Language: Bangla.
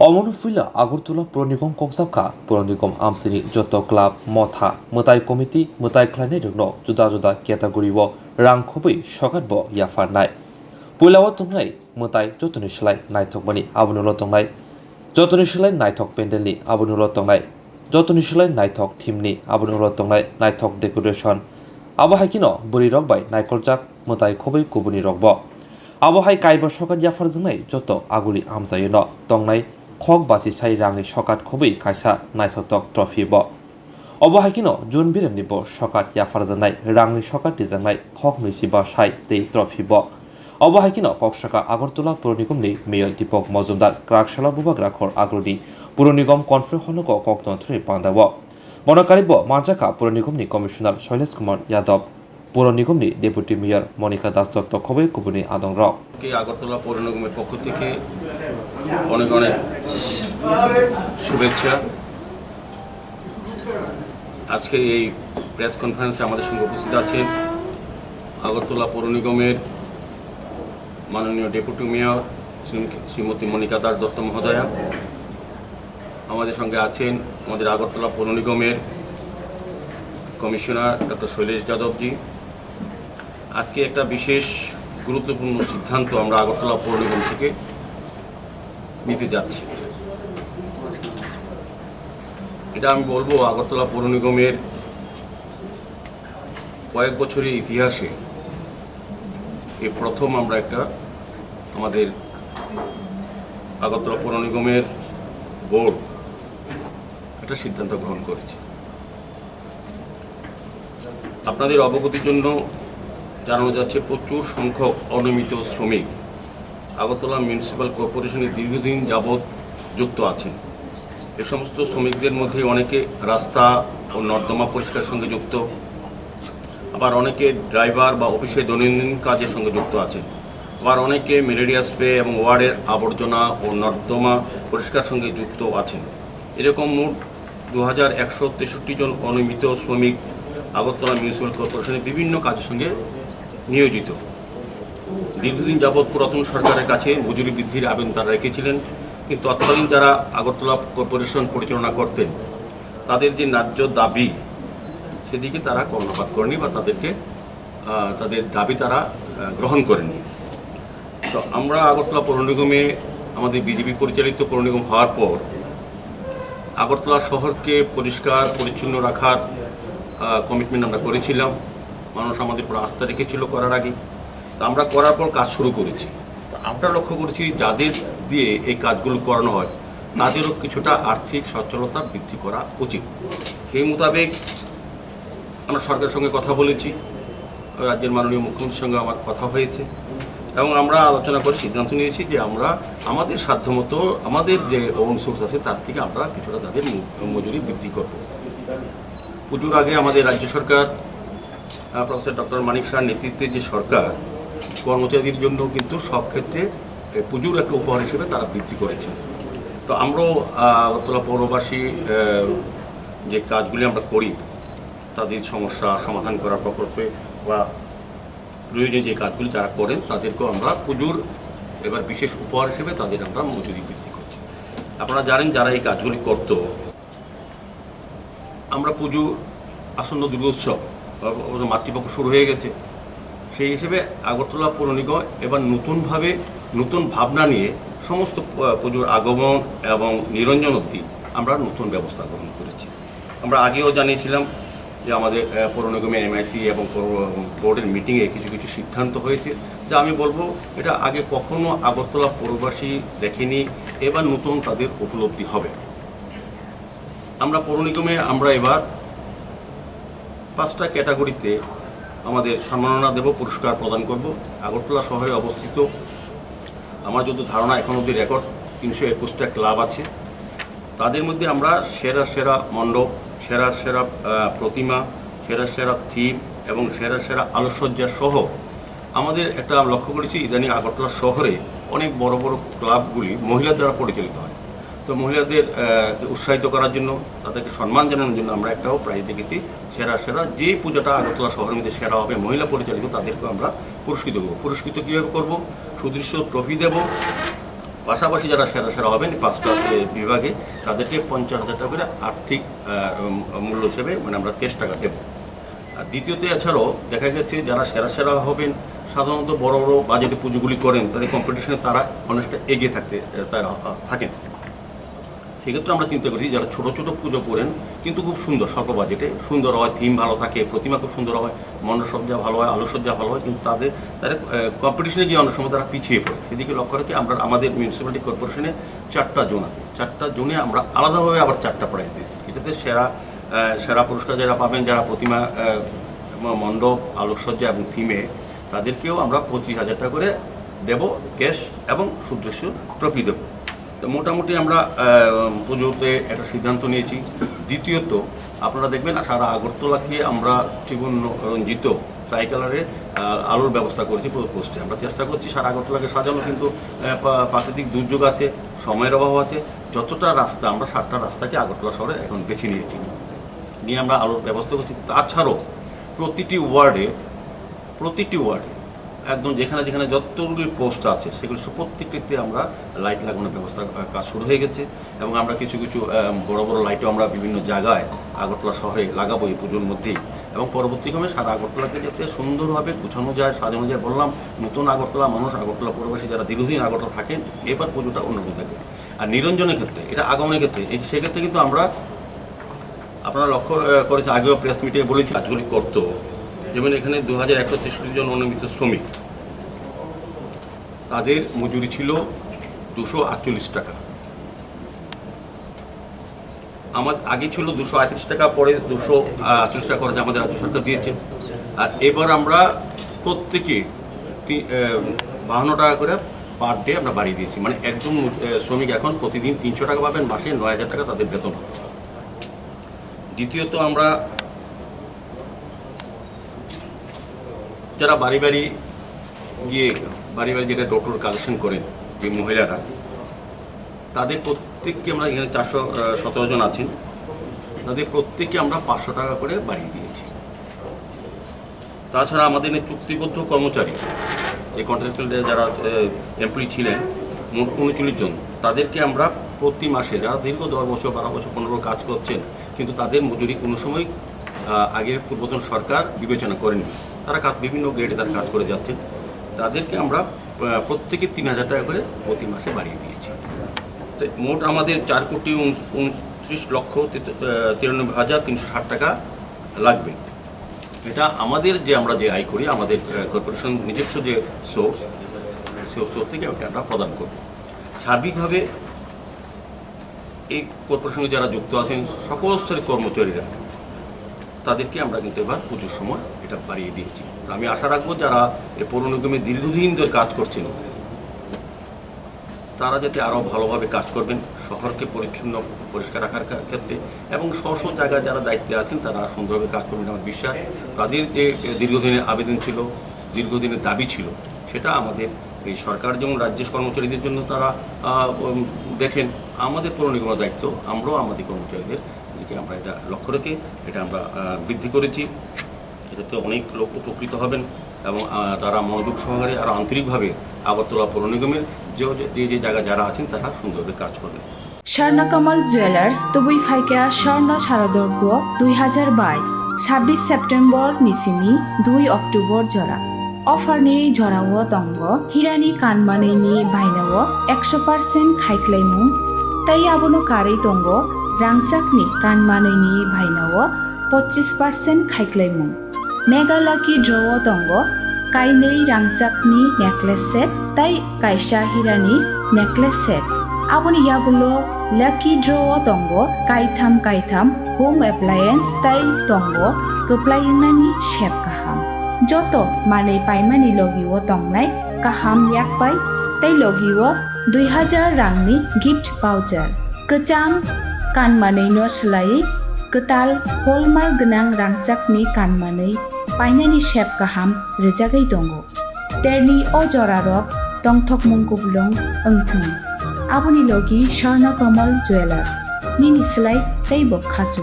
অমরফুলা আগরতলা পৌর নিগম kokchabo পৌর নিগম আমসিনি যত ক্লাব মথা mwtai কমিটি mwtai ख्लायनाय रंनो जुदा जुदा केटागरिव रां खुबै सगातब याफारनाय पुलाव तंनाय mwtai जतनि सोलाय नायथकमानि आबुनुल तंनाय जतनि सोलाय नायथक पेन्डेलनि आबुनुल तंनाय जतनि सोलाय नायथक थीमनि आबुनुल तंनाय नायथक डेकोरेशन आबहायकिनो बुरि रकबाय नायकलजाक mwtai खुबै गुबुनि रकब आबहाय कायबा सगात याफारजोंनाय जत आगुलि आमजायोनो तंनाय खक बासि साइ रांनि सकात खुबै कायसा नायथक ट्रफि ब अबहायकिनो जुन बिरेमनि ब सकात याफारजानाय रांनि सकात दिजांनाय खक नैजिबा साइ दै ट्रफि ब अबहायकिनो कक्सका আগরতলা পৌর निगमनि मेयर दीपक मजुमदार क्राकशाला बुबाग्रा खर आग्रनि पौर निगम कनफ्रेन्स हलको कक्तन्त्रनि पांदाव बनकारिब मानजाका पौर निगमनि कमिशनार शैलेश कुमार यादव पौर निगमनि डेपुटी मेयर मनिका दास दत्त खबै गुबुनि आदंग्रक আগরতলা পৌর নিগমের পক্ষ থেকে অনেক অনেক শুভেচ্ছা। আজকে এই প্রেস কনফারেন্সে আমাদের সঙ্গে উপস্থিত আছেন আগরতলা পৌর নিগমের মাননীয় ডেপুটি মেয়র শ্রীমতী মনিকা দাস দত্ত মহোদয়া। আমাদের সঙ্গে আছেন আমাদের আগরতলা পৌর নিগমের কমিশনার ডক্টর শৈলেশ যাদবজি। আজকে একটা বিশেষ গুরুত্বপূর্ণ সিদ্ধান্ত আমরা আগরতলা পৌর নিগম থেকে নিতে যাচ্ছি। এটা আমি বলবো আগরতলা পৌর নিগমের কয়েক বছরের ইতিহাসে এই প্রথম আমরা একটা আমাদের আগরতলা পৌর নিগমের বোর্ড একটা সিদ্ধান্ত গ্রহণ করেছে। আপনাদের অবগতির জন্য জানানো যাচ্ছে প্রচুর সংখ্যক অনিয়মিত শ্রমিক আগরতলা মিউনিসিপ্যাল কর্পোরেশনের দীর্ঘদিন যাবৎ যুক্ত আছেন। এ সমস্ত শ্রমিকদের মধ্যে অনেকে রাস্তা ও নর্দমা পরিষ্কারের সঙ্গে যুক্ত, আবার অনেকে ড্রাইভার বা অফিসে দৈনন্দিন কাজের সঙ্গে যুক্ত আছেন, আবার অনেকে ম্যালেরিয়া স্প্রে এবং ওয়ার্ডের আবর্জনা ও নর্দমা পরিষ্কার সঙ্গে যুক্ত আছেন। এরকম মোট 2163 জন অনিয়মিত শ্রমিক আগরতলা মিউনিসিপ্যাল কর্পোরেশনের বিভিন্ন কাজের সঙ্গে নিয়োজিত। দীর্ঘদিন যাবৎ পুরাতন সরকারের কাছে মজুরি বৃদ্ধির আবেদন তারা রেখেছিলেন, কিন্তু তৎকালীন যারা আগরতলা কর্পোরেশন পরিচালনা করতেন তাদের যে ন্যায্য দাবি সেদিকে তারা কর্ণপাত করেনি বা তাদের দাবি তারা গ্রহণ করেননি। তো আমরা আগরতলা পৌর নিগমে আমাদের বিজেপি পরিচালিত পৌর নিগম হওয়ার পর আগরতলা শহরকে পরিষ্কার পরিচ্ছন্ন রাখার কমিটমেন্ট আমরা করেছিলাম। মানুষ আমাদের উপর আস্থা রেখেছিল করার আগে। তা আমরা করার পর কাজ শুরু করেছি। আমরা লক্ষ্য করেছি যাদের দিয়ে এই কাজগুলো করানো হয় তাদেরও কিছুটা আর্থিক সচ্ছলতা বৃদ্ধি করা উচিত। সেই মোতাবেক আমরা সরকারের সঙ্গে কথা বলেছি, রাজ্যের মাননীয় মুখ্যমন্ত্রীর সঙ্গে আমার কথা হয়েছে এবং আমরা আলোচনা করে সিদ্ধান্ত নিয়েছি যে আমরা আমাদের সাধ্যমতো আমাদের যে ওন সোর্স আছে তার থেকে আমরা কিছুটা তাদের মজুরি বৃদ্ধি করব। পুজোর আগে আমাদের রাজ্য সরকার প্রফেসর ডক্টর মানিক শাহর নেতৃত্বে যে সরকার কর্মচারীদের জন্য কিন্তু সব ক্ষেত্রে পুজোর একটা উপহার হিসেবে তারা বৃদ্ধি করেছে। তো আমরাও আগরতলা পৌরবাসী যে কাজগুলি আমরা করি তাদের সমস্যা সমাধান করার প্রকল্পে বা প্রয়োজনীয় যে কাজগুলি যারা করেন তাদেরকেও আমরা পুজোর এবার বিশেষ উপহার হিসেবে তাদের আমরা মজুরি বৃদ্ধি করছি। আপনারা জানেন যারা এই কাজগুলি করত, আমরা পুজো আসন্ন দুর্গোৎসব মাতৃপক্ষ শুরু হয়ে গেছে, সেই হিসেবে আগরতলা পৌর নিগম এবার নতুন ভাবনা নিয়ে সমস্ত পুজোর আগমন এবং নিরঞ্জন অবধি আমরা নতুন ব্যবস্থা গ্রহণ করেছি। আমরা আগেও জানিয়েছিলাম যে আমাদের পৌর নিগমের এমআইসি এবং বোর্ডের মিটিংয়ে কিছু কিছু সিদ্ধান্ত হয়েছে, যা আমি বলবো এটা আগে কখনো আগরতলা পৌরবাসী দেখেনি, এবার নতুন তাদের উপলব্ধি হবে। আমরা পৌর নিগমে আমরা এবার 5টা ক্যাটাগরিতে আমাদের সম্মাননা দেব, পুরস্কার প্রদান করব। আগরতলা শহরে অবস্থিত আমার যত ধারণা এখন অবধি রেকর্ড 321টা ক্লাব আছে। তাদের মধ্যে আমরা সেরা মণ্ডপ, সেরা প্রতিমা, সেরা থিম এবং সেরা আলোকসজ্জা সহ আমাদের একটা লক্ষ্য করেছি ইদানিং আগরতলা শহরে অনেক বড় বড় ক্লাবগুলি মহিলা দ্বারা পরিচালিত হয়। তো মহিলাদের উৎসাহিত করার জন্য, তাদেরকে সম্মান জানানোর জন্য আমরা একটাও প্রাইজ দেখেছি সেরা যে পূজাটা আগরতলা শহরের মধ্যে সেরা হবে মহিলা পরিচালিত তাদেরকে আমরা পুরস্কৃত করব। পুরস্কৃত কীভাবে করব? সুদৃশ্য ট্রফি দেব পাশাপাশি যারা সেরা সেরা হবেন 5টা বিভাগে তাদেরকে 50,000 টাকা করে আর্থিক মূল্য হিসেবে মানে আমরা ক্যাশ টাকা দেবো। আর দ্বিতীয়ত এছাড়াও দেখা গেছে যারা সেরা সেরা হবেন সাধারণত বড় বড় বাজেটে পুজোগুলি করেন, তাদের কম্পিটিশনে তারা অনেকটা এগিয়ে তারা থাকেন। সেক্ষেত্রে আমরা চিন্তা করছি যারা ছোটো ছোটো পুজো করেন কিন্তু খুব সুন্দর, স্বল্প বাজেটে সুন্দর হয়, থিম ভালো থাকে, প্রতিমা খুব সুন্দর হয়, মণ্ডপসজ্জা ভালো হয়, আলোকসজ্জা ভালো হয়, কিন্তু তাদের কম্পিটিশনে গিয়ে অনেক সময় তারা পিছিয়ে পড়ে। সেদিকে লক্ষ্য রেখে আমরা আমাদের মিউনিসিপ্যালিটি কর্পোরেশনে 4টা জোন আছে, 4টা জোনে আমরা আলাদাভাবে আবার 4টা প্রাইজ দিয়েছি। এটাতে সেরা পুরস্কার যারা পাবেন, যারা প্রতিমা, মণ্ডপ, আলোকসজ্জা এবং থিমে, তাদেরকেও আমরা 25,000 টাকা করে দেব ক্যাশ এবং সুদৃশ্য ট্রফি দেবো। তো মোটামুটি আমরা পুজোতে একটা সিদ্ধান্ত নিয়েছি। দ্বিতীয়ত আপনারা দেখবেন সারা আগরতলাকে আমরা ত্রিগুণ রঞ্জিত ট্রাই কালারের আলোর ব্যবস্থা করেছি পুরো পোস্টে। আমরা চেষ্টা করছি সারা আগরতলাকে সাজানো, কিন্তু প্রাকৃতিক দুর্যোগ আছে, সময়ের অভাব আছে। যতটা রাস্তা আমরা 7টা রাস্তাকে আগরতলা শহরে এখন বেছে নিয়েছি, নিয়ে আমরা আলোর ব্যবস্থা করছি। তাছাড়াও প্রতিটি ওয়ার্ডে একদম যেখানে যেখানে যতগুলি পোস্ট আছে সেগুলি প্রত্যেকটিতে আমরা লাইট লাগানোর ব্যবস্থা কাজ শুরু হয়ে গেছে, এবং আমরা কিছু বড় বড় লাইটও আমরা বিভিন্ন জায়গায় আগরতলা শহরে লাগাবো এই পুজোর মধ্যেই। এবং পরবর্তীক্রমে সারা আগরতলাকে যাতে সুন্দরভাবে গুছানো যায়, সাজানো যায়। বললাম নতুন আগরতলা মানুষ, আগরতলা পূর্ববাসী যারা দীর্ঘদিন আগরতলা থাকেন, এবার পুজোটা অন্যরকম থাকবে। আর নিরঞ্জনের ক্ষেত্রে, এটা আগমনের ক্ষেত্রে, সেক্ষেত্রে কিন্তু আমরা, আপনারা লক্ষ্য করেছে আগেও প্রেস মিটিংয়ে বলেছি কাজগুলি করতো। যেমন এখানে 2163 জন অনিয়মিত শ্রমিক, তাদের মজুরি ছিল 248 টাকা। আমার আগে ছিল 238 টাকা, পরে 248 টাকা করে আমাদের রাজ্য সরকার দিয়েছে। আর এবার আমরা প্রত্যেকে 52 টাকা করে পার ডে আমরা বাড়িয়ে দিয়েছি। মানে একজন শ্রমিক এখন প্রতিদিন 300 টাকা পাবেন, মাসে 9,000 টাকা তাদের বেতন হচ্ছে। দ্বিতীয়ত আমরা যারা বাড়ি বাড়ি গিয়ে যেটা ডোর কালেকশন করেন যে মহিলারা, তাদের প্রত্যেককে আমরা, এখানে 417 জন আছেন, তাদের প্রত্যেককে আমরা 500 টাকা করে বাড়িয়ে দিয়েছি। তাছাড়া আমাদের চুক্তিবদ্ধ কর্মচারী, এই কন্ট্রাক্টর যারা এমপ্লয়ি ছিলেন মোট 39 জন, তাদেরকে আমরা প্রতি মাসে, যারা দীর্ঘ 10 বছর 12 বছর 15 কাজ করছেন, কিন্তু তাদের মজুরি কোনো সময় আগের পূর্বতন সরকার বিবেচনা করেনি, তারা বিভিন্ন গ্রেডে তারা কাজ করে যাচ্ছেন, তাদেরকে আমরা প্রত্যেকে 3,000 টাকা করে প্রতি মাসে বাড়িয়ে দিয়েছি। তো মোট আমাদের 4,29,93,360 টাকা লাগবে। এটা আমাদের আমরা যে আয় করি, আমাদের কর্পোরেশন নিজস্ব যে সোর্স, সেই সোর্স থেকে আমরা প্রদান করব। সার্বিকভাবে এই কর্পোরেশনে যারা যুক্ত আছেন সকল স্তরের কর্মচারীরা, তাদেরকে আমরা কিন্তু এবার পুজোর সময় এটা বাড়িয়ে দিয়েছি। তো আমি আশা রাখবো যারা এই পৌর নিগমে দীর্ঘদিন ধরে কাজ করছেন, তারা যাতে আরও ভালোভাবে কাজ করবেন শহরকে পরিষ্কার রাখার ক্ষেত্রে, এবং স্ব জায়গায় যারা দায়িত্বে আছেন তারা সুন্দরভাবে কাজ করবেন। আমার বিশ্বাস তাদের যে দীর্ঘদিনের আবেদন ছিল, দীর্ঘদিনের দাবি ছিল, সেটা আমাদের এই সরকার যেমন রাজ্যের কর্মচারীদের জন্য তারা দেখেন, আমাদের পৌর নিগমের দায়িত্ব আমরাও আমাদের কর্মচারীদের দিকে আমরা এটা লক্ষ্য রেখে এটা আমরা বৃদ্ধি করেছি। এটাতে অনেক লোক উপকৃত হবেন, এবং তারা মনোযোগ সহকারে আর আন্তরিকভাবে আগরতলা পৌর নিগমের যে জায়গা যারা আছেন তারা সুন্দরভাবে কাজ করবেন। স্বর্ণকমল জুয়েলার্স টুই ফাইকা স্বর্ণ শারদর্ঘ 2022 26 সেপ্টেম্বর নিসিমি 2 অক্টোবর জরা অফাरनि जरावो दंग हिरानि कानमानैनि बायनावो 100% खायख्लायमुं तै आबोनो कारै दंग रांसाकनि कानमानैनि बायनावो 25% खायख्लायमुं मेगा लाकी ड्रवो दंग काइनै रांसाकनि नेकलेस सेट तै कायसा हिरानि नेकलेस सेट आबोनि यागुलो लाकी ड्रवो दंग कायथाम होम एप्लायेंस तै दंग गोप्लायनानि शेप गाहाम joto manai paimani logiwo tongnai kaham yakpai tei logiwo 2000 rangni gift voucher kecham kanmanai no slai ketal hallmark gonang rangchakni kanmanai painani shape kaham rejagai tongo terni o jorarok tongthokmung kublong engthung aboni logi Swrangchati jewelers nini slai tei bokhachu